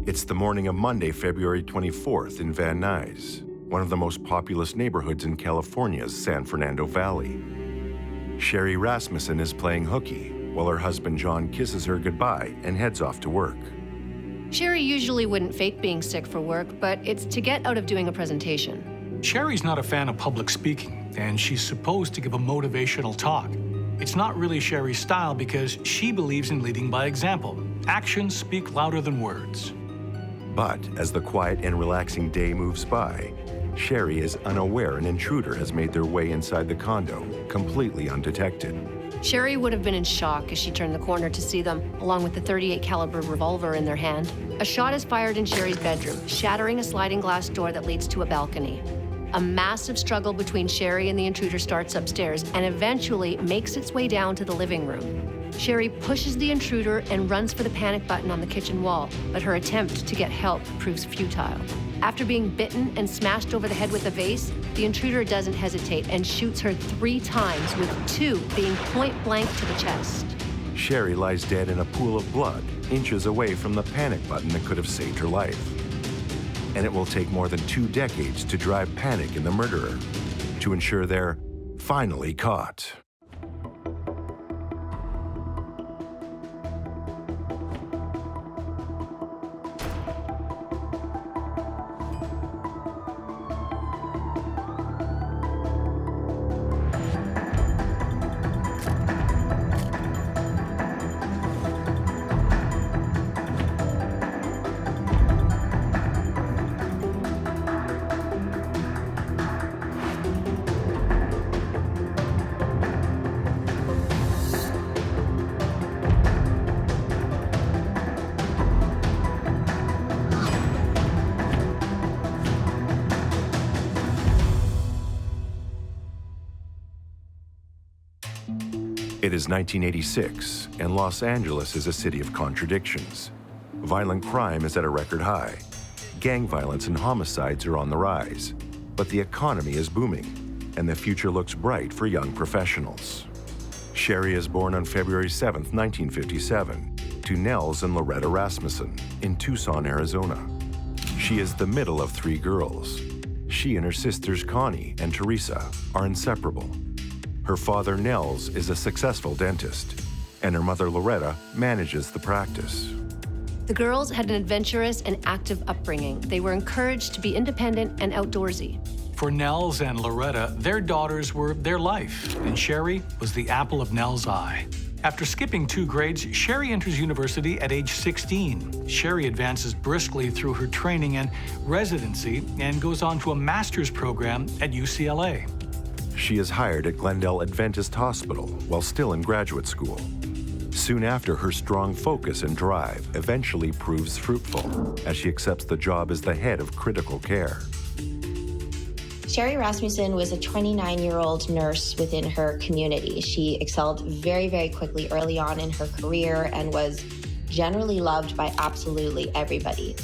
It's the morning of Monday, February 24th in Van Nuys, one of the most populous neighborhoods in California's San Fernando Valley. Sherry Rasmussen is playing hooky, while her husband John kisses her goodbye and heads off to work. Sherry usually wouldn't fake being sick for work, but it's to get out of doing a presentation. Sherry's not a fan of public speaking, and she's supposed to give a motivational talk. It's not really Sherry's style because she believes in leading by example. Actions speak louder than words. But as the quiet and relaxing day moves by, Sherry is unaware an intruder has made their way inside the condo, completely undetected. Sherry would have been in shock as she turned the corner to see them, along with the .38 caliber revolver in their hand. A shot is fired in Sherry's bedroom, shattering a sliding glass door that leads to a balcony. A massive struggle between Sherry and the intruder starts upstairs and eventually makes its way down to the living room. Sherry pushes the intruder and runs for the panic button on the kitchen wall, but her attempt to get help proves futile. After being bitten and smashed over the head with a vase, the intruder doesn't hesitate and shoots her 3 times, with 2 being point blank to the chest. Sherry lies dead in a pool of blood, inches away from the panic button that could have saved her life. And it will take more than 2 decades to drive panic in the murderer, to ensure they're finally caught. It is 1986, and Los Angeles is a city of contradictions. Violent crime is at a record high. Gang violence and homicides are on the rise. But the economy is booming, and the future looks bright for young professionals. Sherry is born on February 7, 1957, to Nels and Loretta Rasmussen in Tucson, Arizona. She is the middle of 3 girls. She and her sisters Connie and Teresa are inseparable. Her father, Nels, is a successful dentist, and her mother, Loretta, manages the practice. The girls had an adventurous and active upbringing. They were encouraged to be independent and outdoorsy. For Nels and Loretta, their daughters were their life, and Sherry was the apple of Nels' eye. After skipping 2 grades, Sherry enters university at age 16. Sherry advances briskly through her training and residency and goes on to a master's program at UCLA. She is hired at Glendale Adventist Hospital while still in graduate school. Soon after, her strong focus and drive eventually proves fruitful as she accepts the job as the head of critical care. Sherry Rasmussen was a 29-year-old nurse within her community. She excelled very, very quickly early on in her career and was generally loved by absolutely everybody.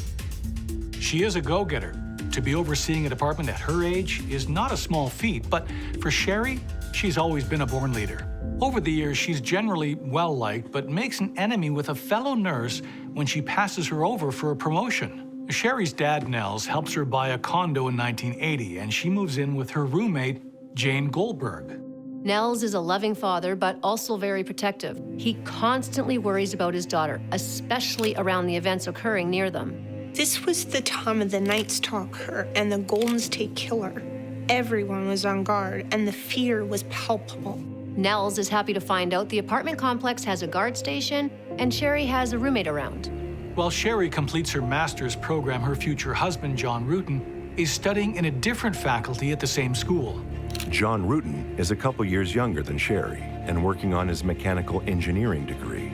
She is a go-getter. To be overseeing a department at her age is not a small feat, but for Sherry, she's always been a born leader. Over the years, she's generally well-liked, but makes an enemy with a fellow nurse when she passes her over for a promotion. Sherry's dad, Nels, helps her buy a condo in 1980, and she moves in with her roommate, Jane Goldberg. Nels is a loving father, but also very protective. He constantly worries about his daughter, especially around the events occurring near them. This was the time of the Night Stalker and the Golden State Killer. Everyone was on guard, and the fear was palpable. Nels is happy to find out the apartment complex has a guard station, and Sherry has a roommate around. While Sherry completes her master's program, her future husband, John Rutan, is studying in a different faculty at the same school. John Rutan is a couple years younger than Sherry and working on his mechanical engineering degree.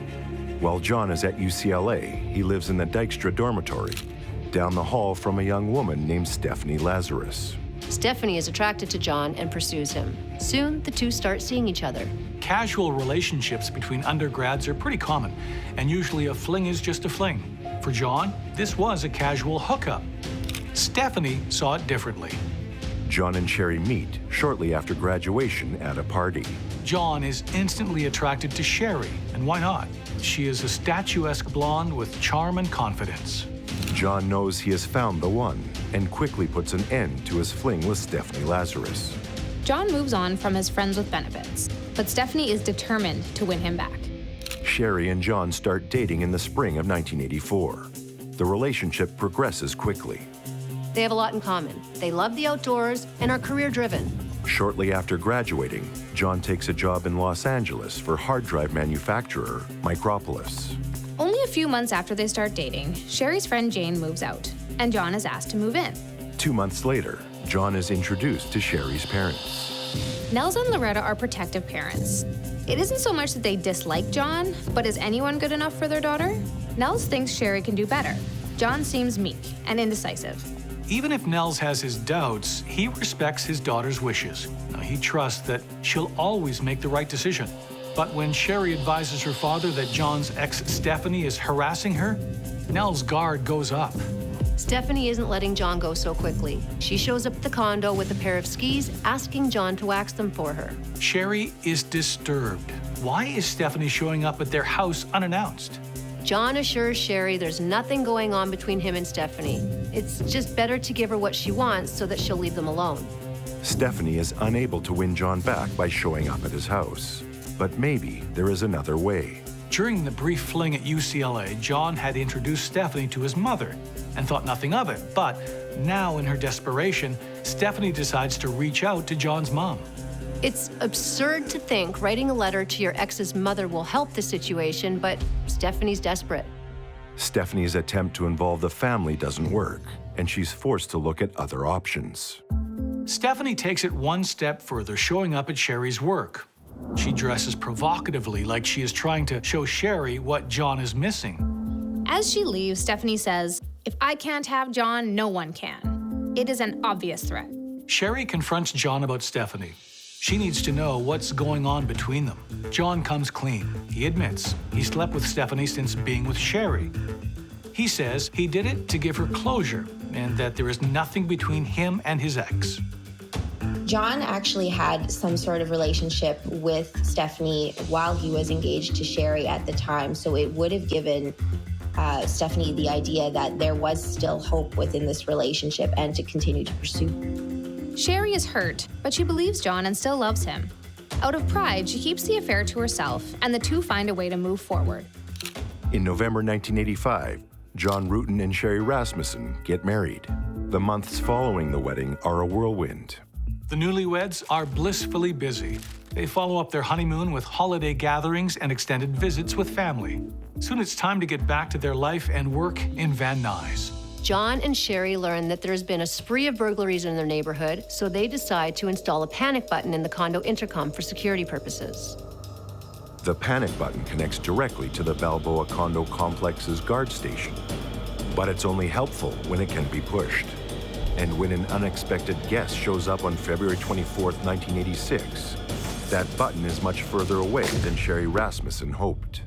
While John is at UCLA, he lives in the Dykstra dormitory, down the hall from a young woman named Stephanie Lazarus. Stephanie is attracted to John and pursues him. Soon, the two start seeing each other. Casual relationships between undergrads are pretty common, and usually a fling is just a fling. For John, this was a casual hookup. Stephanie saw it differently. John and Sherry meet shortly after graduation at a party. John is instantly attracted to Sherry, and why not? She is a statuesque blonde with charm and confidence. John knows he has found the one and quickly puts an end to his fling with Stephanie Lazarus. John moves on from his friends with benefits, but Stephanie is determined to win him back. Sherry and John start dating in the spring of 1984. The relationship progresses quickly. They have a lot in common. They love the outdoors and are career-driven. Shortly after graduating, John takes a job in Los Angeles for hard drive manufacturer Micropolis. Only a few months after they start dating, Sherry's friend Jane moves out, and John is asked to move in. 2 months later, John is introduced to Sherry's parents. Nels and Loretta are protective parents. It isn't so much that they dislike John, but is anyone good enough for their daughter? Nels thinks Sherry can do better. John seems meek and indecisive. Even if Nels has his doubts, he respects his daughter's wishes. Now, he trusts that she'll always make the right decision. But when Sherry advises her father that John's ex Stephanie is harassing her, Nels' guard goes up. Stephanie isn't letting John go so quickly. She shows up at the condo with a pair of skis, asking John to wax them for her. Sherry is disturbed. Why is Stephanie showing up at their house unannounced? John assures Sherry there's nothing going on between him and Stephanie. It's just better to give her what she wants so that she'll leave them alone. Stephanie is unable to win John back by showing up at his house. But maybe there is another way. During the brief fling at UCLA, John had introduced Stephanie to his mother and thought nothing of it. But now, in her desperation, Stephanie decides to reach out to John's mom. It's absurd to think writing a letter to your ex's mother will help the situation, but Stephanie's desperate. Stephanie's attempt to involve the family doesn't work, and she's forced to look at other options. Stephanie takes it one step further, showing up at Sherry's work. She dresses provocatively, like she is trying to show Sherry what John is missing. As she leaves, Stephanie says, "If I can't have John, no one can." It is an obvious threat. Sherry confronts John about Stephanie. She needs to know what's going on between them. John comes clean. He admits he slept with Stephanie since being with Sherry. He says he did it to give her closure and that there is nothing between him and his ex. John actually had some sort of relationship with Stephanie while he was engaged to Sherry at the time, so it would have given Stephanie the idea that there was still hope within this relationship and to continue to pursue. Sherry is hurt, but she believes John and still loves him. Out of pride, she keeps the affair to herself, and the two find a way to move forward. In November 1985, John Rutten and Sherry Rasmussen get married. The months following the wedding are a whirlwind. The newlyweds are blissfully busy. They follow up their honeymoon with holiday gatherings and extended visits with family. Soon it's time to get back to their life and work in Van Nuys. John and Sherry learn that there's been a spree of burglaries in their neighborhood, so they decide to install a panic button in the condo intercom for security purposes. The panic button connects directly to the Balboa condo complex's guard station, but it's only helpful when it can be pushed. And when an unexpected guest shows up on February 24, 1986, that button is much further away than Sherry Rasmussen hoped.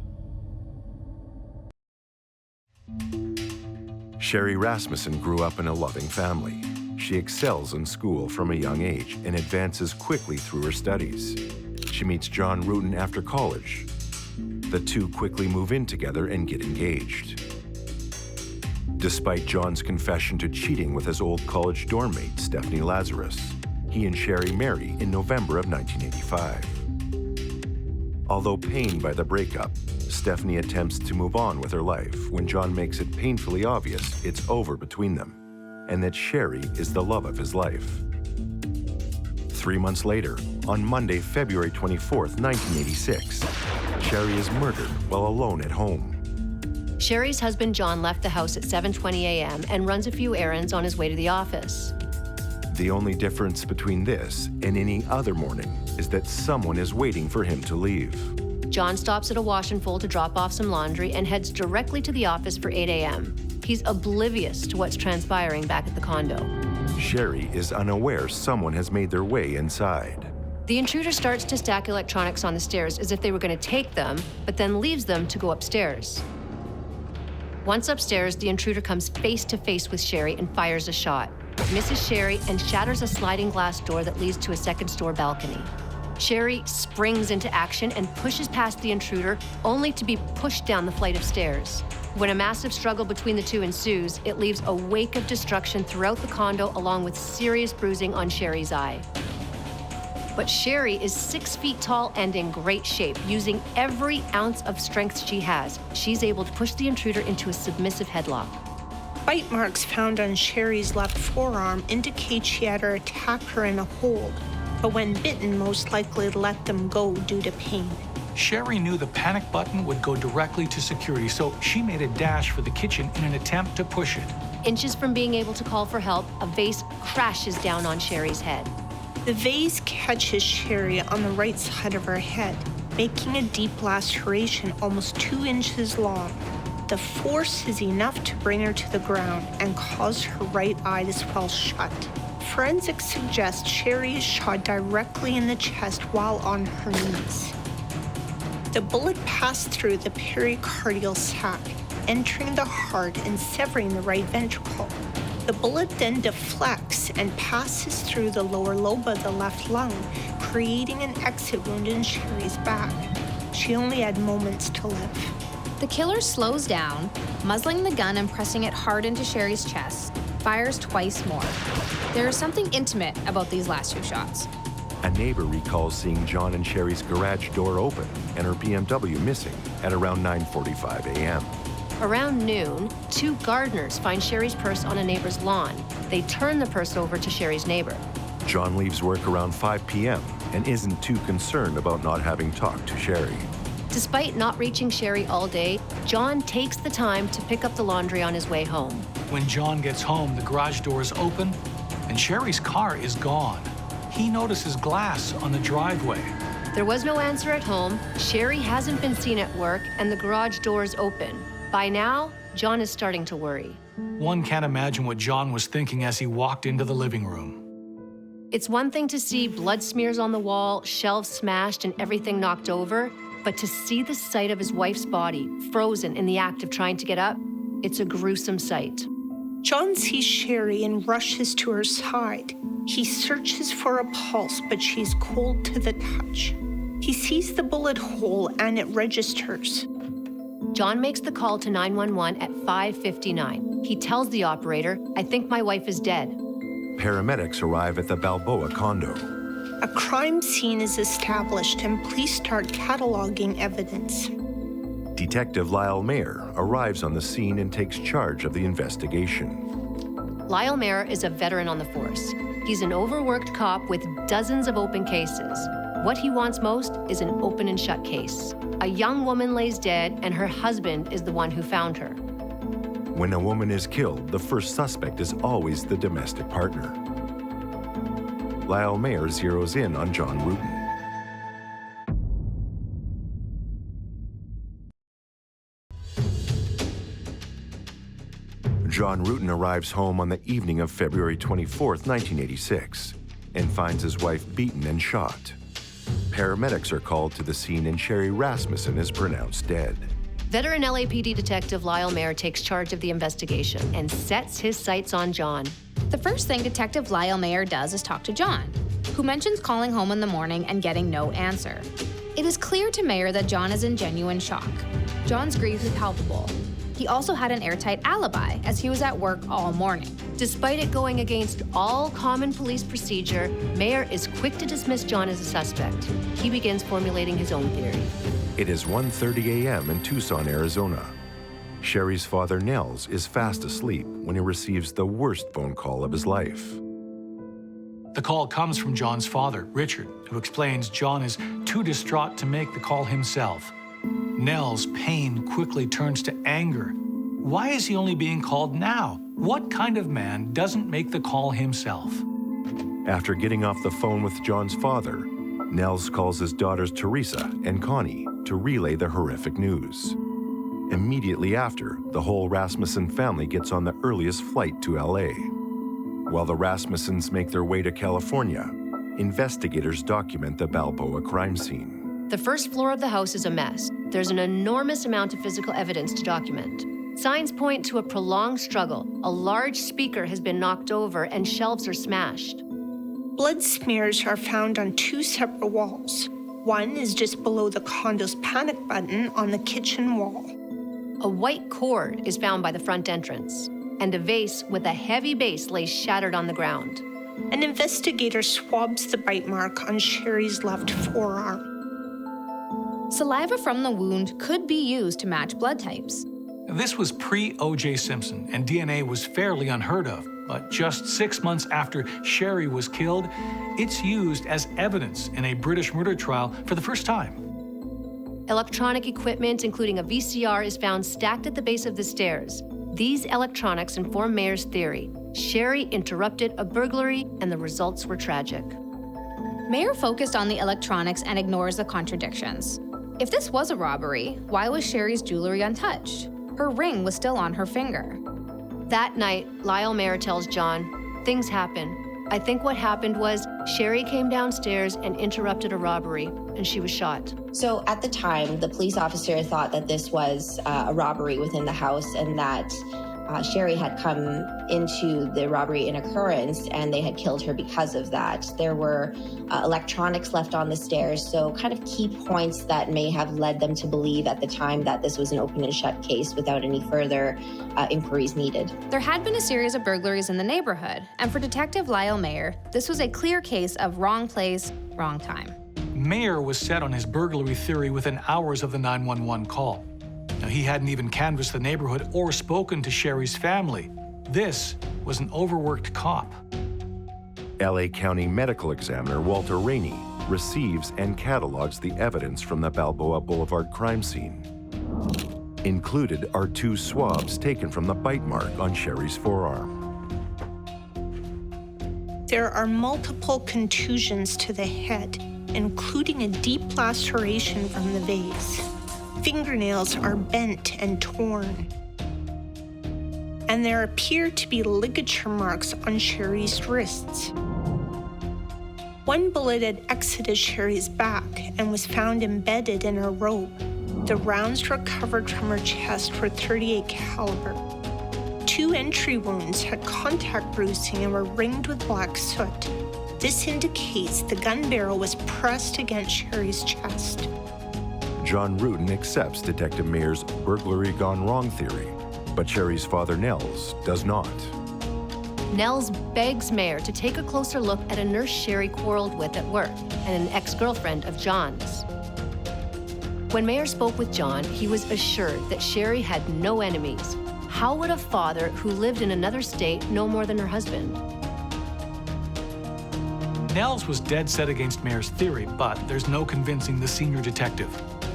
Sherry Rasmussen grew up in a loving family. She excels in school from a young age and advances quickly through her studies. She meets John Rutten after college. The two quickly move in together and get engaged. Despite John's confession to cheating with his old college dorm mate, Stephanie Lazarus, he and Sherry marry in November of 1985. Although pained by the breakup, Stephanie attempts to move on with her life when John makes it painfully obvious it's over between them and that Sherry is the love of his life. 3 months later, on Monday, February 24th, 1986, Sherry is murdered while alone at home. Sherry's husband John left the house at 7:20 a.m. and runs a few errands on his way to the office. The only difference between this and any other morning is that someone is waiting for him to leave. John stops at a wash and fold to drop off some laundry and heads directly to the office for 8 a.m. He's oblivious to what's transpiring back at the condo. Sherry is unaware someone has made their way inside. The intruder starts to stack electronics on the stairs as if they were going to take them, but then leaves them to go upstairs. Once upstairs, the intruder comes face to face with Sherry and fires a shot, misses Sherry and shatters a sliding glass door that leads to a second-story balcony. Sherry springs into action and pushes past the intruder, only to be pushed down the flight of stairs. When a massive struggle between the two ensues, it leaves a wake of destruction throughout the condo, along with serious bruising on Sherry's eye. But Sherry is 6 feet tall and in great shape. Using every ounce of strength she has, she's able to push the intruder into a submissive headlock. Bite marks found on Sherry's left forearm indicate she had her attacker in a hold, but when bitten, most likely let them go due to pain. Sherry knew the panic button would go directly to security, so she made a dash for the kitchen in an attempt to push it. Inches from being able to call for help, a vase crashes down on Sherry's head. The vase catches Sherry on the right side of her head, making a deep laceration almost 2 inches long. The force is enough to bring her to the ground and cause her right eye to swell shut. Forensics suggest Sherry is shot directly in the chest while on her knees. The bullet passed through the pericardial sac, entering the heart and severing the right ventricle. The bullet then deflects and passes through the lower lobe of the left lung, creating an exit wound in Sherry's back. She only had moments to live. The killer slows down, muzzling the gun and pressing it hard into Sherry's chest, fires twice more. There is something intimate about these last 2 shots. A neighbor recalls seeing John and Sherry's garage door open and her BMW missing at around 9:45 a.m. Around noon, 2 gardeners find Sherry's purse on a neighbor's lawn. They turn the purse over to Sherry's neighbor. John leaves work around 5 p.m. and isn't too concerned about not having talked to Sherry. Despite not reaching Sherry all day, John takes the time to pick up the laundry on his way home. When John gets home, the garage door is open and Sherry's car is gone. He notices glass on the driveway. There was no answer at home, Sherry hasn't been seen at work, and the garage door is open. By now, John is starting to worry. One can't imagine what John was thinking as he walked into the living room. It's one thing to see blood smears on the wall, shelves smashed, and everything knocked over, but to see the sight of his wife's body frozen in the act of trying to get up, it's a gruesome sight. John sees Sherry and rushes to her side. He searches for a pulse, but she's cold to the touch. He sees the bullet hole and it registers. John makes the call to 911 at 5:59. He tells the operator, "I think my wife is dead." Paramedics arrive at the Balboa condo. A crime scene is established and police start cataloging evidence. Detective Lyle Mayer arrives on the scene and takes charge of the investigation. Lyle Mayer is a veteran on the force. He's an overworked cop with dozens of open cases. What he wants most is an open and shut case. A young woman lays dead, and her husband is the one who found her. When a woman is killed, the first suspect is always the domestic partner. Lyle Mayer zeroes in on John Rutan. John Rutan arrives home on the evening of February 24th, 1986, and finds his wife beaten and shot. Paramedics are called to the scene and Sherry Rasmussen is pronounced dead. Veteran LAPD detective Lyle Mayer takes charge of the investigation and sets his sights on John. The first thing Detective Lyle Mayer does is talk to John, who mentions calling home in the morning and getting no answer. It is clear to Mayer that John is in genuine shock. John's grief is palpable. He also had an airtight alibi, as he was at work all morning. Despite it going against all common police procedure, Mayer is quick to dismiss John as a suspect. He begins formulating his own theory. It is 1:30 a.m. in Tucson, Arizona. Sherry's father, Nels, is fast asleep when he receives the worst phone call of his life. The call comes from John's father, Richard, who explains John is too distraught to make the call himself. Nell's pain quickly turns to anger. Why is he only being called now? What kind of man doesn't make the call himself? After getting off the phone with John's father, Nels calls his daughters Teresa and Connie to relay the horrific news. Immediately after, the whole Rasmussen family gets on the earliest flight to LA. While the Rasmussens make their way to California, investigators document the Balboa crime scene. The first floor of the house is a mess. There's an enormous amount of physical evidence to document. Signs point to a prolonged struggle. A large speaker has been knocked over and shelves are smashed. Blood smears are found on 2 separate walls. One is just below the condo's panic button on the kitchen wall. A white cord is found by the front entrance, and a vase with a heavy base lays shattered on the ground. An investigator swabs the bite mark on Sherry's left forearm. Saliva from the wound could be used to match blood types. This was pre-O.J. Simpson, and DNA was fairly unheard of. But just 6 months after Sherry was killed, it's used as evidence in a British murder trial for the first time. Electronic equipment, including a VCR, is found stacked at the base of the stairs. These electronics inform Mayer's theory. Sherry interrupted a burglary, and the results were tragic. Mayer focused on the electronics and ignores the contradictions. If this was a robbery, why was Sherry's jewelry untouched? Her ring was still on her finger. That night, Lyle Mayer tells John, "Things happen. I think what happened was Sherry came downstairs and interrupted a robbery, and she was shot." So at the time, the police officer thought that this was a robbery within the house and that Sherry had come into the robbery in occurrence and they had killed her because of that. There were electronics left on the stairs, so kind of key points that may have led them to believe at the time that this was an open and shut case without any further inquiries needed. There had been a series of burglaries in the neighborhood, and for Detective Lyle Mayer, this was a clear case of wrong place, wrong time. Mayer was set on his burglary theory within hours of the 911 call. Now, he hadn't even canvassed the neighborhood or spoken to Sherry's family. This was an overworked cop. LA County Medical Examiner Walter Rainey receives and catalogs the evidence from the Balboa Boulevard crime scene. Included are 2 swabs taken from the bite mark on Sherry's forearm. There are multiple contusions to the head, including a deep laceration from the vase. Fingernails are bent and torn. And there appear to be ligature marks on Sherry's wrists. One bullet had exited Sherry's back and was found embedded in her robe. The rounds recovered from her chest were .38 caliber. 2 entry wounds had contact bruising and were ringed with black soot. This indicates the gun barrel was pressed against Sherry's chest. John Rudin accepts Detective Mayer's burglary gone wrong theory, but Sherry's father, Nels, does not. Nels begs Mayer to take a closer look at a nurse Sherry quarreled with at work and an ex-girlfriend of John's. When Mayer spoke with John, he was assured that Sherry had no enemies. How would a father who lived in another state know more than her husband? Nels was dead set against Mayer's theory, but there's no convincing the senior detective.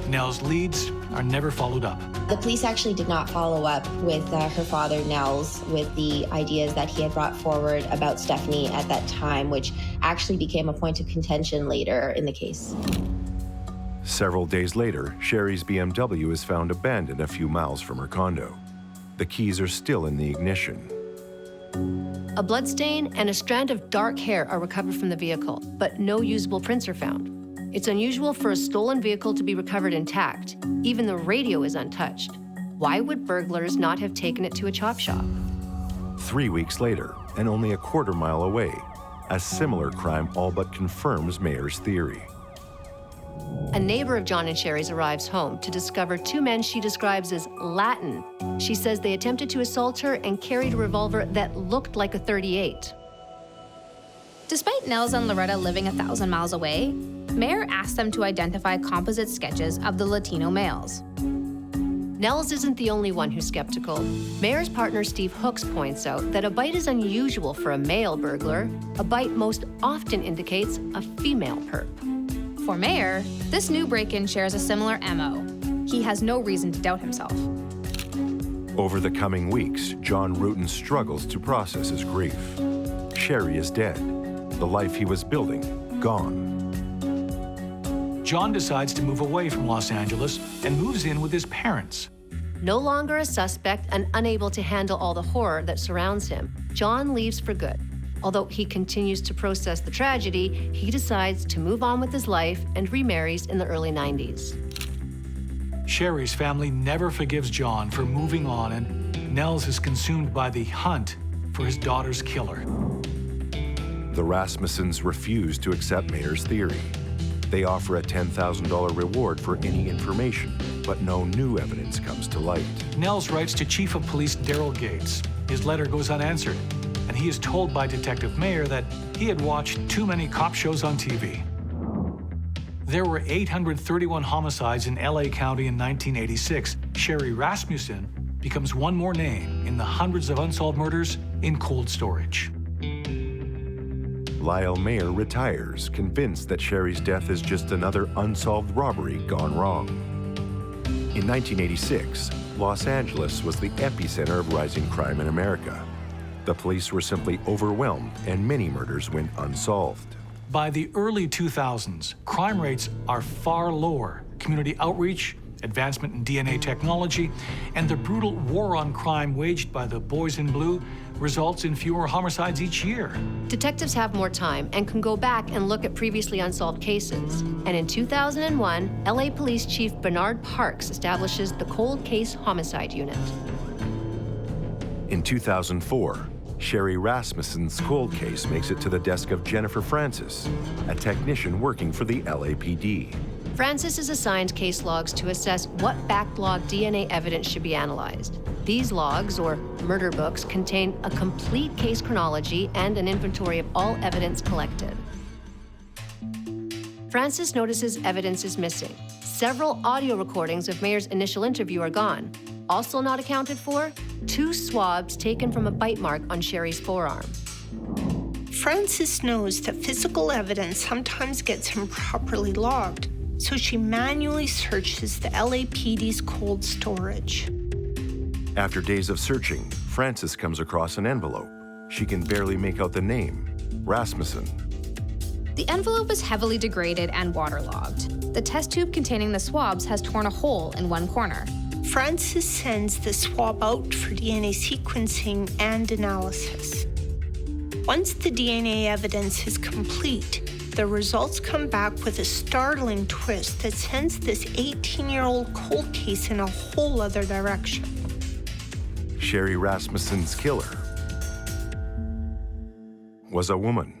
Nels' leads are never followed up. The police actually did not follow up with her father, Nels, with the ideas that he had brought forward about Stephanie at that time, which actually became a point of contention later in the case. Several days later, Sherry's BMW is found abandoned a few miles from her condo. The keys are still in the ignition. A bloodstain and a strand of dark hair are recovered from the vehicle, but no usable prints are found. It's unusual for a stolen vehicle to be recovered intact. Even the radio is untouched. Why would burglars not have taken it to a chop shop? 3 weeks later, and only a quarter mile away, a similar crime all but confirms Mayer's theory. A neighbor of John and Sherry's arrives home to discover 2 men she describes as Latin. She says they attempted to assault her and carried a revolver that looked like a .38. Despite Nels and Loretta living 1,000 miles away, Mayer asked them to identify composite sketches of the Latino males. Nels isn't the only one who's skeptical. Mayer's partner Steve Hooks points out that a bite is unusual for a male burglar. A bite most often indicates a female perp. For Mayer, this new break-in shares a similar MO. He has no reason to doubt himself. Over the coming weeks, John Rudin struggles to process his grief. Sherry is dead. The life he was building, gone. John decides to move away from Los Angeles and moves in with his parents. No longer a suspect and unable to handle all the horror that surrounds him, John leaves for good. Although he continues to process the tragedy, he decides to move on with his life and remarries in the early 90s. Sherry's family never forgives John for moving on, and Nels is consumed by the hunt for his daughter's killer. The Rasmussens refuse to accept Mayer's theory. They offer a $10,000 reward for any information, but no new evidence comes to light. Nels writes to Chief of Police Daryl Gates. His letter goes unanswered, and he is told by Detective Mayer that he had watched too many cop shows on TV. There were 831 homicides in LA County in 1986. Sherry Rasmussen becomes one more name in the hundreds of unsolved murders in cold storage. Lyle Mayer retires, convinced that Sherry's death is just another unsolved robbery gone wrong. In 1986, Los Angeles was the epicenter of rising crime in America. The police were simply overwhelmed, and many murders went unsolved. By the early 2000s, crime rates are far lower. Community outreach, advancement in DNA technology, and the brutal war on crime waged by the Boys in Blue results in fewer homicides each year. Detectives have more time and can go back and look at previously unsolved cases. And in 2001, LA Police Chief Bernard Parks establishes the Cold Case Homicide Unit. In 2004, Sherry Rasmussen's cold case makes it to the desk of Jennifer Francis, a technician working for the LAPD. Francis is assigned case logs to assess what backlog DNA evidence should be analyzed. These logs, or murder books, contain a complete case chronology and an inventory of all evidence collected. Francis notices evidence is missing. Several audio recordings of Mayer's initial interview are gone. Also not accounted for, 2 swabs taken from a bite mark on Sherry's forearm. Francis knows that physical evidence sometimes gets improperly logged, so she manually searches the LAPD's cold storage. After days of searching, Francis comes across an envelope. She can barely make out the name, Rasmussen. The envelope is heavily degraded and waterlogged. The test tube containing the swabs has torn a hole in one corner. Francis sends the swab out for DNA sequencing and analysis. Once the DNA evidence is complete, the results come back with a startling twist that sends this 18-year-old cold case in a whole other direction. Sherry Rasmussen's killer was a woman.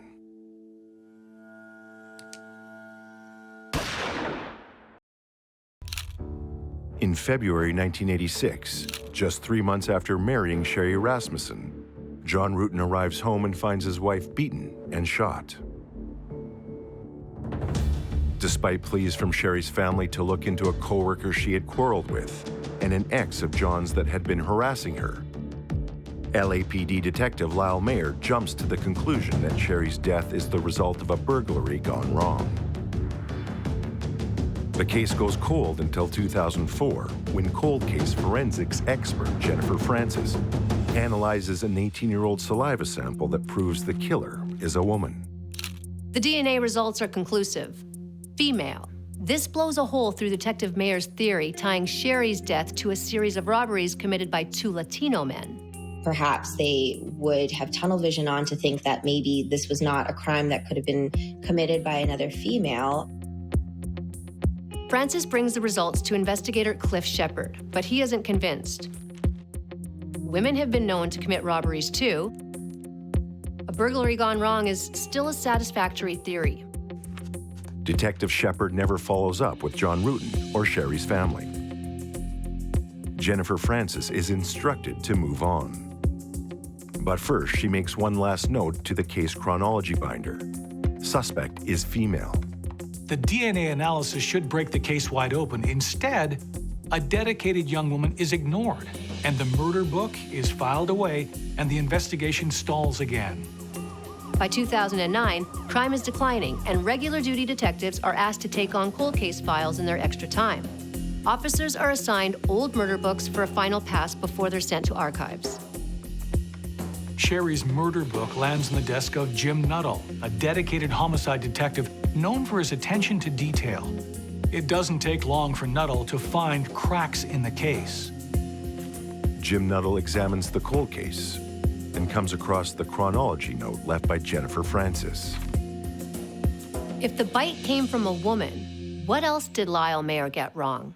In February 1986, just 3 months after marrying Sherry Rasmussen, John Rutten arrives home and finds his wife beaten and shot. Despite pleas from Sherry's family to look into a coworker she had quarreled with and an ex of John's that had been harassing her, LAPD detective Lyle Mayer jumps to the conclusion that Sherry's death is the result of a burglary gone wrong. The case goes cold until 2004, when cold case forensics expert Jennifer Francis analyzes an 18-year-old saliva sample that proves the killer is a woman. The DNA results are conclusive. Female. This blows a hole through Detective Mayer's theory, tying Sherry's death to a series of robberies committed by 2 Latino men. Perhaps they would have tunnel vision on to think that maybe this was not a crime that could have been committed by another female. Francis brings the results to investigator Cliff Shepard, but he isn't convinced. Women have been known to commit robberies too. A burglary gone wrong is still a satisfactory theory. Detective Shepard never follows up with John Rutten or Sherry's family. Jennifer Francis is instructed to move on. But first, she makes one last note to the case chronology binder. Suspect is female. The DNA analysis should break the case wide open. Instead, a dedicated young woman is ignored, and the murder book is filed away, and the investigation stalls again. By 2009, crime is declining, and regular duty detectives are asked to take on cold case files in their extra time. Officers are assigned old murder books for a final pass before they're sent to archives. Sherry's murder book lands on the desk of Jim Nuttall, a dedicated homicide detective known for his attention to detail. It doesn't take long for Nuttall to find cracks in the case. Jim Nuttall examines the cold case and comes across the chronology note left by Jennifer Francis. If the bite came from a woman, what else did Lyle Mayer get wrong?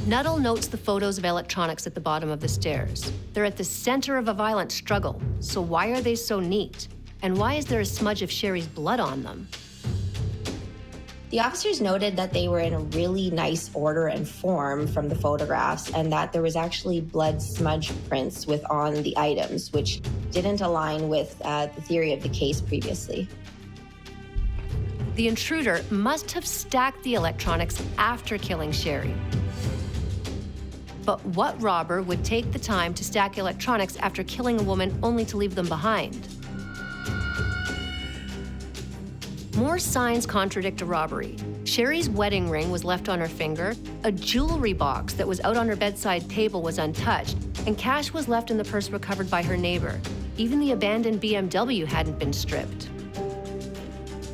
Nuttall notes the photos of electronics at the bottom of the stairs. They're at the center of a violent struggle, so why are they so neat? And why is there a smudge of Sherry's blood on them? The officers noted that they were in a really nice order and form from the photographs, and that there was actually blood smudge prints on the items, which didn't align with the theory of the case previously. The intruder must have stacked the electronics after killing Sherry. But what robber would take the time to stack electronics after killing a woman only to leave them behind? More signs contradict a robbery. Sherry's wedding ring was left on her finger, a jewelry box that was out on her bedside table was untouched, and cash was left in the purse recovered by her neighbor. Even the abandoned BMW hadn't been stripped.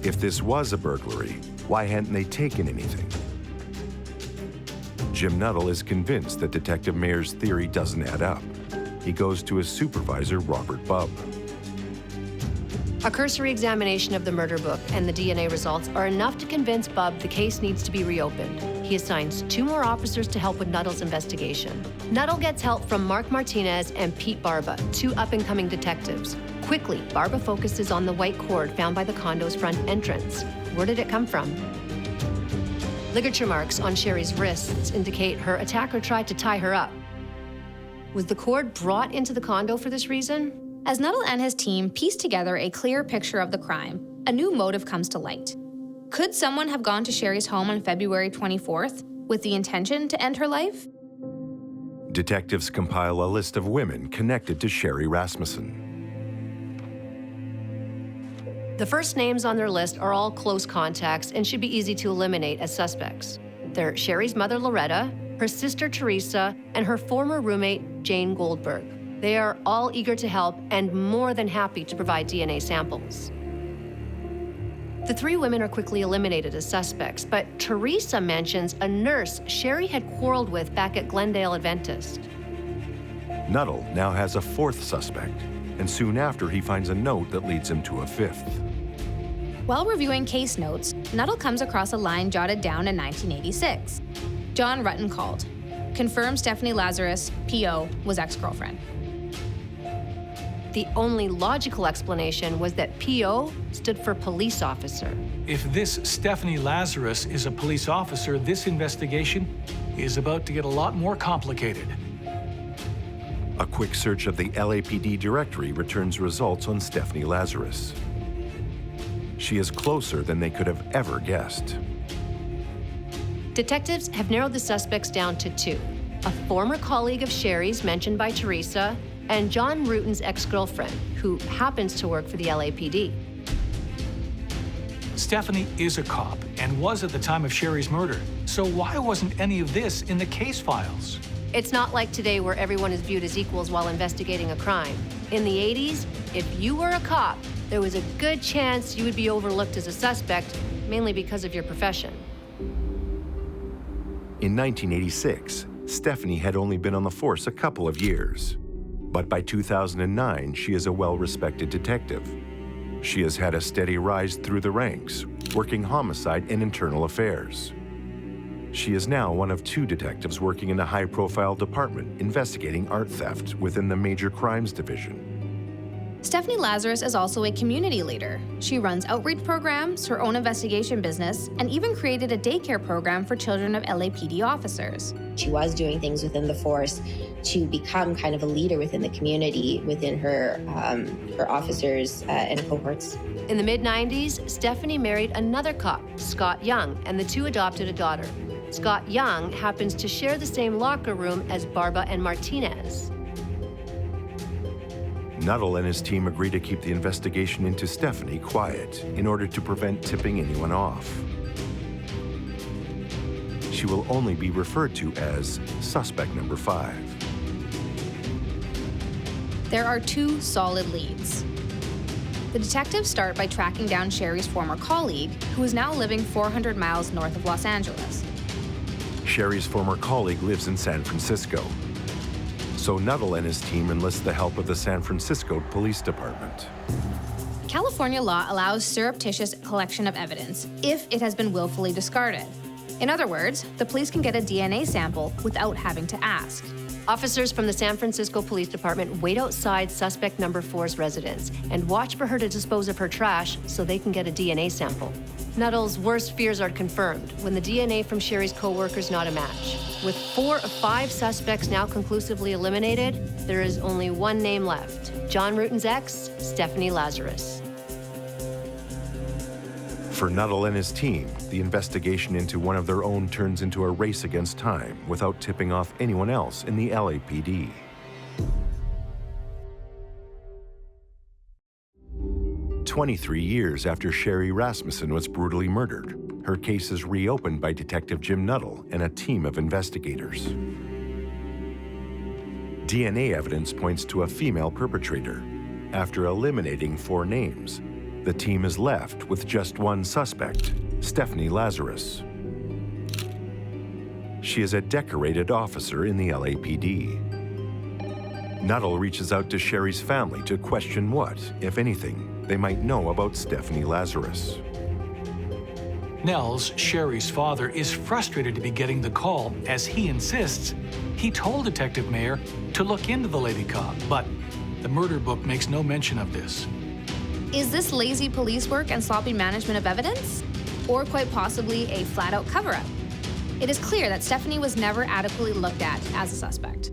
If this was a burglary, why hadn't they taken anything? Jim Nuttall is convinced that Detective Mayer's theory doesn't add up. He goes to his supervisor, Robert Bubb. A cursory examination of the murder book and the DNA results are enough to convince Bubb the case needs to be reopened. He assigns 2 more officers to help with Nuttall's investigation. Nuttall gets help from Mark Martinez and Pete Barba, 2 up-and-coming detectives. Quickly, Barba focuses on the white cord found by the condo's front entrance. Where did it come from? Ligature marks on Sherry's wrists indicate her attacker tried to tie her up. Was the cord brought into the condo for this reason? As Nuttall and his team piece together a clear picture of the crime, a new motive comes to light. Could someone have gone to Sherry's home on February 24th with the intention to end her life? Detectives compile a list of women connected to Sherry Rasmussen. The first names on their list are all close contacts and should be easy to eliminate as suspects. They're Sherry's mother, Loretta, her sister, Teresa, and her former roommate, Jane Goldberg. They are all eager to help and more than happy to provide DNA samples. The 3 women are quickly eliminated as suspects, but Teresa mentions a nurse Sherry had quarreled with back at Glendale Adventist. Nuttall now has a 4th suspect, and soon after he finds a note that leads him to a 5th. While reviewing case notes, Nuttall comes across a line jotted down in 1986. John Rutten called. Confirmed Stephanie Lazarus, P.O., was ex-girlfriend. The only logical explanation was that P.O. stood for police officer. If this Stephanie Lazarus is a police officer, this investigation is about to get a lot more complicated. A quick search of the LAPD directory returns results on Stephanie Lazarus. She is closer than they could have ever guessed. Detectives have narrowed the suspects down to 2. A former colleague of Sherry's mentioned by Teresa, and John Ruten's ex-girlfriend, who happens to work for the LAPD. Stephanie is a cop and was at the time of Sherry's murder. So why wasn't any of this in the case files? It's not like today where everyone is viewed as equals while investigating a crime. In the 80s, if you were a cop, there was a good chance you would be overlooked as a suspect, mainly because of your profession. In 1986, Stephanie had only been on the force a couple of years. But by 2009, she is a well-respected detective. She has had a steady rise through the ranks, working homicide and internal affairs. She is now one of 2 detectives working in a high-profile department investigating art theft within the Major Crimes Division. Stephanie Lazarus is also a community leader. She runs outreach programs, her own investigation business, and even created a daycare program for children of LAPD officers. She was doing things within the force to become kind of a leader within the community, within her officers and cohorts. In the mid-90s, Stephanie married another cop, Scott Young, and the 2 adopted a daughter. Scott Young happens to share the same locker room as Barba and Martinez. Nuttall and his team agree to keep the investigation into Stephanie quiet in order to prevent tipping anyone off. She will only be referred to as suspect number 5. There are 2 solid leads. The detectives start by tracking down Sherry's former colleague, who is now living 400 miles north of Los Angeles. Sherry's former colleague lives in San Francisco. So Nuttall and his team enlist the help of the San Francisco Police Department. California law allows surreptitious collection of evidence if it has been willfully discarded. In other words, the police can get a DNA sample without having to ask. Officers from the San Francisco Police Department wait outside suspect number 4's residence and watch for her to dispose of her trash so they can get a DNA sample. Nuttall's worst fears are confirmed when the DNA from Sherry's co-worker's not a match. With 4 of 5 suspects now conclusively eliminated, there is only one name left: John Rutan's ex, Stephanie Lazarus. For Nuttall and his team, the investigation into one of their own turns into a race against time without tipping off anyone else in the LAPD. "23 years after Sherry Rasmussen was brutally murdered, her case is reopened by Detective Jim Nuttall and a team of investigators. DNA evidence points to a female perpetrator. After eliminating 4 names, the team is left with just one suspect, Stephanie Lazarus. She is a decorated officer in the LAPD. Nuttall reaches out to Sherry's family to question what, if anything, they might know about Stephanie Lazarus. Nels, Sherry's father, is frustrated to be getting the call, as he insists he told Detective Mayer to look into the lady cop, but the murder book makes no mention of this. Is this lazy police work and sloppy management of evidence? Or quite possibly a flat-out cover-up? It is clear that Stephanie was never adequately looked at as a suspect.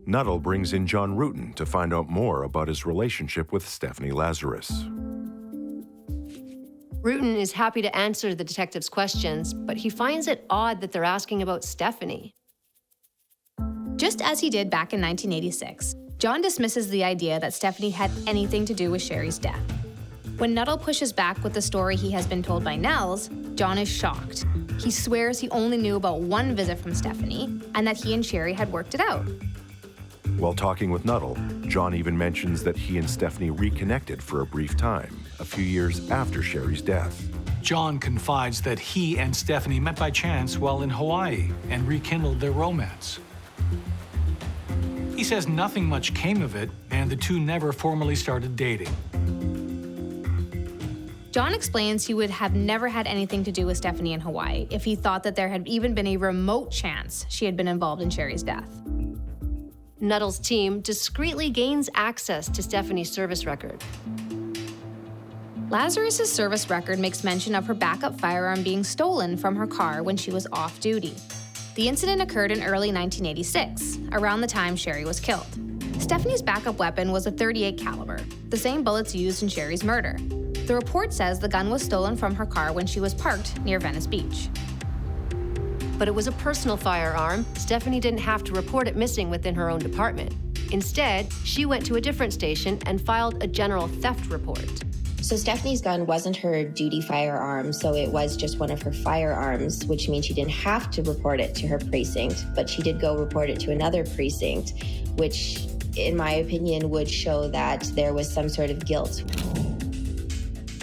Nuttall brings in John Rutan to find out more about his relationship with Stephanie Lazarus. Rutan is happy to answer the detective's questions, but he finds it odd that they're asking about Stephanie. Just as he did back in 1986, John dismisses the idea that Stephanie had anything to do with Sherry's death. When Nuttall pushes back with the story he has been told by Nels, John is shocked. He swears he only knew about one visit from Stephanie and that he and Sherry had worked it out. While talking with Nuttall, John even mentions that he and Stephanie reconnected for a brief time, a few years after Sherry's death. John confides that he and Stephanie met by chance while in Hawaii and rekindled their romance. He says nothing much came of it, and the two never formally started dating. John explains he would have never had anything to do with Stephanie in Hawaii if he thought that there had even been a remote chance she had been involved in Sherry's death. Nuttall's team discreetly gains access to Stephanie's service record. Lazarus's service record makes mention of her backup firearm being stolen from her car when she was off duty. The incident occurred in early 1986, around the time Sherry was killed. Stephanie's backup weapon was a .38 caliber, the same bullets used in Sherry's murder. The report says the gun was stolen from her car when she was parked near Venice Beach. But it was a personal firearm. Stephanie didn't have to report it missing within her own department. Instead, she went to a different station and filed a general theft report. So Stephanie's gun wasn't her duty firearm, so it was just one of her firearms, which means she didn't have to report it to her precinct, but she did go report it to another precinct, which, in my opinion, would show that there was some sort of guilt.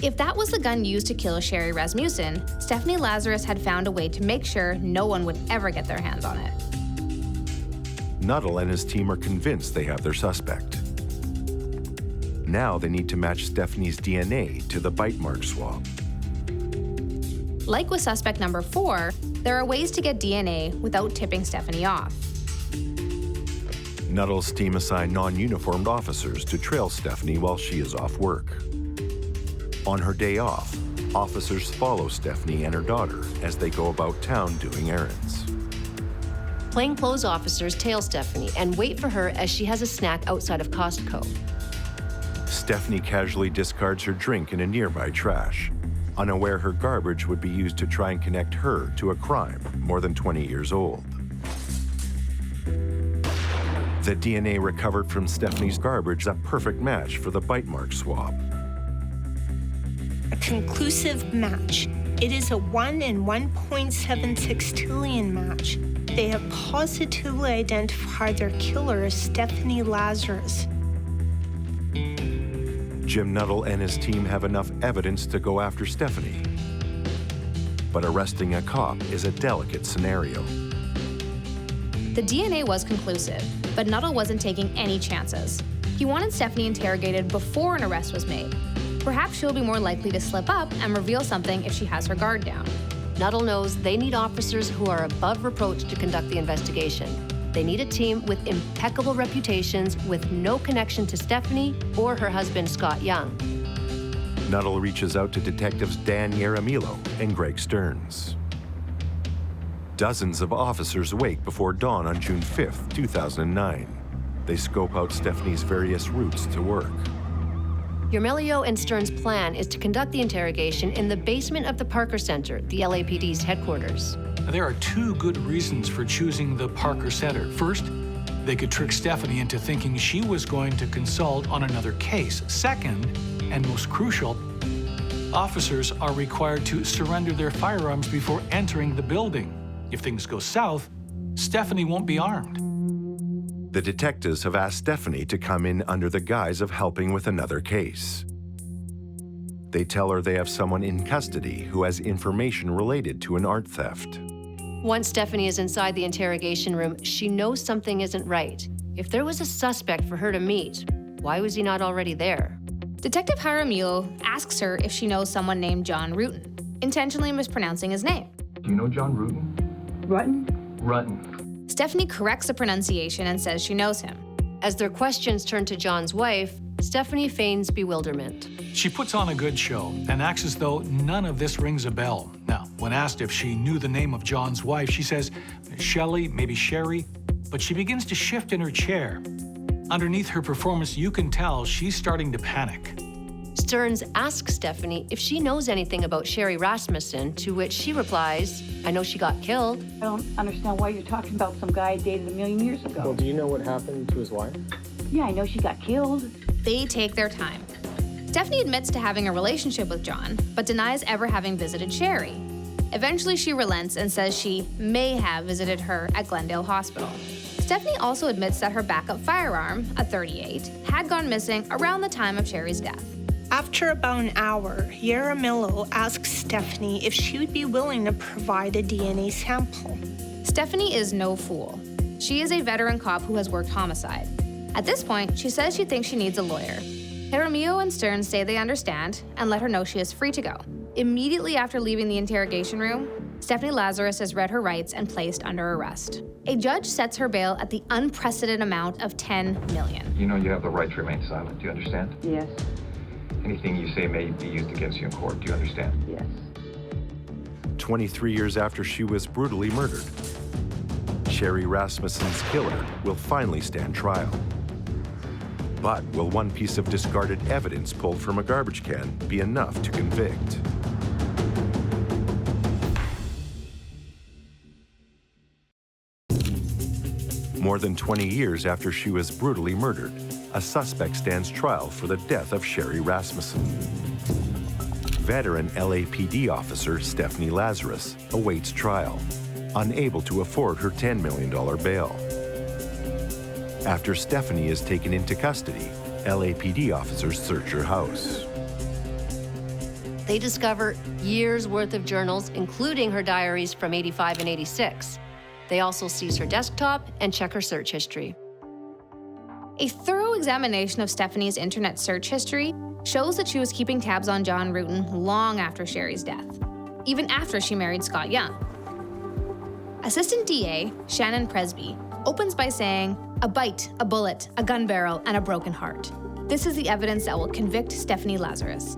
If that was the gun used to kill Sherry Rasmussen, Stephanie Lazarus had found a way to make sure no one would ever get their hands on it. Nuttall and his team are convinced they have their suspect. Now they need to match Stephanie's DNA to the bite mark swab. Like with suspect number 4, there are ways to get DNA without tipping Stephanie off. Nuttall's team assign non-uniformed officers to trail Stephanie while she is off work. On her day off, officers follow Stephanie and her daughter as they go about town doing errands. Plainclothes officers tail Stephanie and wait for her as she has a snack outside of Costco. Stephanie casually discards her drink in a nearby trash, unaware her garbage would be used to try and connect her to a crime more than 20 years old. The DNA recovered from Stephanie's garbage is a perfect match for the bite mark swab. A conclusive match. It is a 1 in 1.76 trillion match. They have positively identified their killer as Stephanie Lazarus. Jim Nuttall and his team have enough evidence to go after Stephanie. But arresting a cop is a delicate scenario. The DNA was conclusive, but Nuttall wasn't taking any chances. He wanted Stephanie interrogated before an arrest was made. Perhaps she'll be more likely to slip up and reveal something if she has her guard down. Nuttall knows they need officers who are above reproach to conduct the investigation. They need a team with impeccable reputations with no connection to Stephanie or her husband, Scott Young. Nuttall reaches out to detectives Dan Yaramillo and Greg Stearns. Dozens of officers wake before dawn on June 5th, 2009. They scope out Stephanie's various routes to work. Yaramillo and Stearns' plan is to conduct the interrogation in the basement of the Parker Center, the LAPD's headquarters. There are two good reasons for choosing the Parker Center. First, they could trick Stephanie into thinking she was going to consult on another case. Second, and most crucial, officers are required to surrender their firearms before entering the building. If things go south, Stephanie won't be armed. The detectives have asked Stephanie to come in under the guise of helping with another case. They tell her they have someone in custody who has information related to an art theft. Once Stephanie is inside the interrogation room, she knows something isn't right. If there was a suspect for her to meet, why was he not already there? Detective Jaramillo asks her if she knows someone named John Rutten, intentionally mispronouncing his name. Do you know John Rutten? Rutten. Stephanie corrects the pronunciation and says she knows him. As their questions turn to John's wife, Stephanie feigns bewilderment. She puts on a good show and acts as though none of this rings a bell. Now, when asked if she knew the name of John's wife, she says Shelley, maybe Sherry, but she begins to shift in her chair. Underneath her performance, you can tell she's starting to panic. Stearns asks Stephanie if she knows anything about Sherry Rasmussen, to which she replies, I know she got killed. I don't understand why you're talking about some guy I dated a million years ago. Well, do you know what happened to his wife? Yeah, I know she got killed. They take their time. Stephanie admits to having a relationship with John, but denies ever having visited Sherry. Eventually, she relents and says she may have visited her at Glendale Hospital. Stephanie also admits that her backup firearm, a .38, had gone missing around the time of Sherry's death. After about an hour, Yaramillo asks Stephanie if she would be willing to provide a DNA sample. Stephanie is no fool. She is a veteran cop who has worked homicide. At this point, she says she thinks she needs a lawyer. Jaramillo and Stearns say they understand and let her know she is free to go. Immediately after leaving the interrogation room, Stephanie Lazarus is read her rights and placed under arrest. A judge sets her bail at the unprecedented amount of $10 million. You know you have the right to remain silent. Do you understand? Yes, Anything you say may be used against you in court. Do you understand? yes. 23 years after she was brutally murdered, Sherry Rasmussen's killer will finally stand trial. But will one piece of discarded evidence pulled from a garbage can be enough to convict? More than 20 years after she was brutally murdered, a suspect stands trial for the death of Sherry Rasmussen. Veteran LAPD officer Stephanie Lazarus awaits trial, unable to afford her $10 million bail. After Stephanie is taken into custody, LAPD officers search her house. They discover years' worth of journals, including her diaries from '85 and '86. They also seize her desktop and check her search history. A thorough examination of Stephanie's internet search history shows that she was keeping tabs on John Rutten long after Sherry's death, even after she married Scott Young. Assistant DA Shannon Presby opens by saying, "A bite, a bullet, a gun barrel, and a broken heart. This is the evidence that will convict Stephanie Lazarus."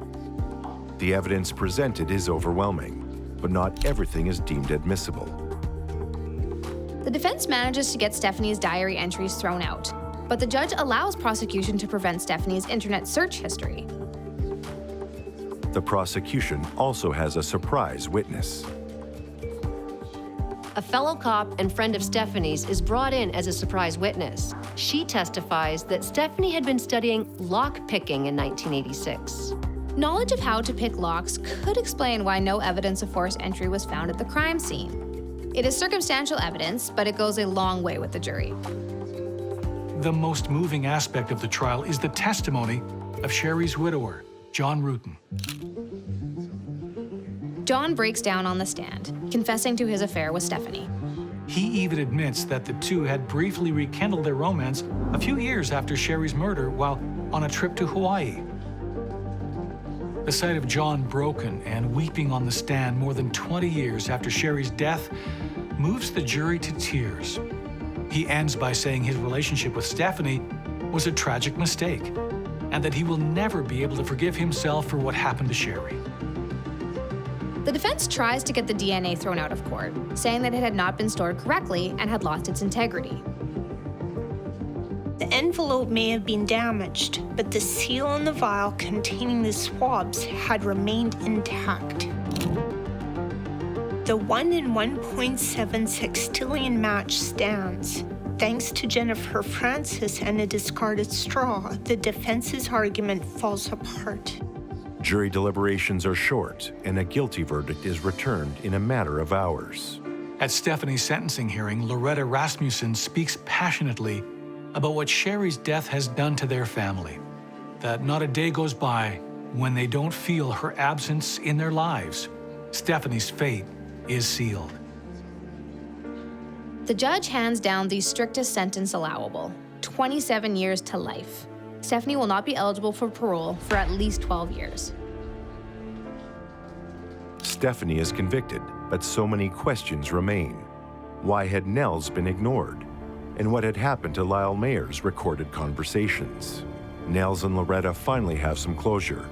The evidence presented is overwhelming, but not everything is deemed admissible. The defense manages to get Stephanie's diary entries thrown out, but the judge allows prosecution to prevent Stephanie's internet search history. The prosecution also has a surprise witness. A fellow cop and friend of Stephanie's is brought in as a surprise witness. She testifies that Stephanie had been studying lock-picking in 1986. Knowledge of how to pick locks could explain why no evidence of forced entry was found at the crime scene. It is circumstantial evidence, but it goes a long way with the jury. The most moving aspect of the trial is the testimony of Sherry's widower, John Rutten. John breaks down on the stand, confessing to his affair with Stephanie. He even admits that the two had briefly rekindled their romance a few years after Sherry's murder while on a trip to Hawaii. The sight of John broken and weeping on the stand more than 20 years after Sherry's death moves the jury to tears. He ends by saying his relationship with Stephanie was a tragic mistake. and that he will never be able to forgive himself for what happened to Sherry. The defense tries to get the DNA thrown out of court, saying that it had not been stored correctly and had lost its integrity. The envelope may have been damaged, but the seal on the vial containing the swabs had remained intact. The 1 in 1.7 sextillion match stands. Thanks to Jennifer Francis and a discarded straw, the defense's argument falls apart. Jury deliberations are short, and a guilty verdict is returned in a matter of hours. At Stephanie's sentencing hearing, Loretta Rasmussen speaks passionately about what Sherry's death has done to their family. That not a day goes by when they don't feel her absence in their lives. Stephanie's fate is sealed. The judge hands down the strictest sentence allowable, 27 years to life. Stephanie will not be eligible for parole for at least 12 years. Stephanie is convicted, but so many questions remain. Why had Nels been ignored? And what had happened to Lyle Mayer's recorded conversations? Nels and Loretta finally have some closure,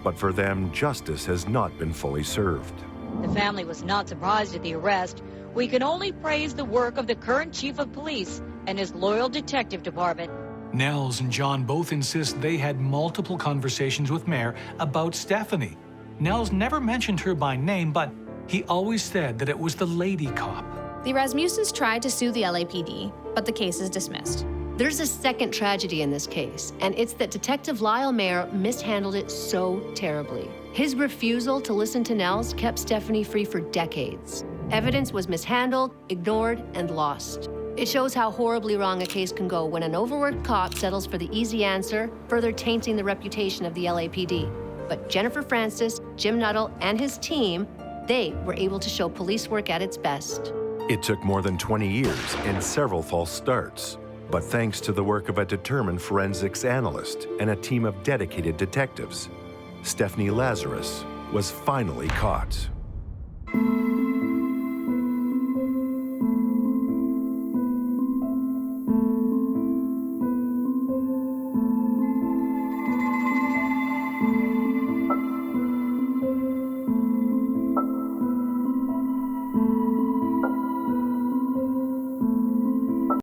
but for them, justice has not been fully served. The family was not surprised at the arrest. We can only praise the work of the current chief of police and his loyal detective department. Nels and John both insist they had multiple conversations with Mayer about Stephanie. Nels never mentioned her by name, but he always said that it was the lady cop. The Rasmussens tried to sue the LAPD, but the case is dismissed. There's a second tragedy in this case, and it's that Detective Lyle Mayer mishandled it so terribly. His refusal to listen to Nels kept Stephanie free for decades. Evidence was mishandled, ignored, and lost. It shows how horribly wrong a case can go when an overworked cop settles for the easy answer, further tainting the reputation of the LAPD. But Jennifer Francis, Jim Nuttall, and his team, they were able to show police work at its best. It took more than 20 years and several false starts, but thanks to the work of a determined forensics analyst and a team of dedicated detectives, Stephanie Lazarus was finally caught.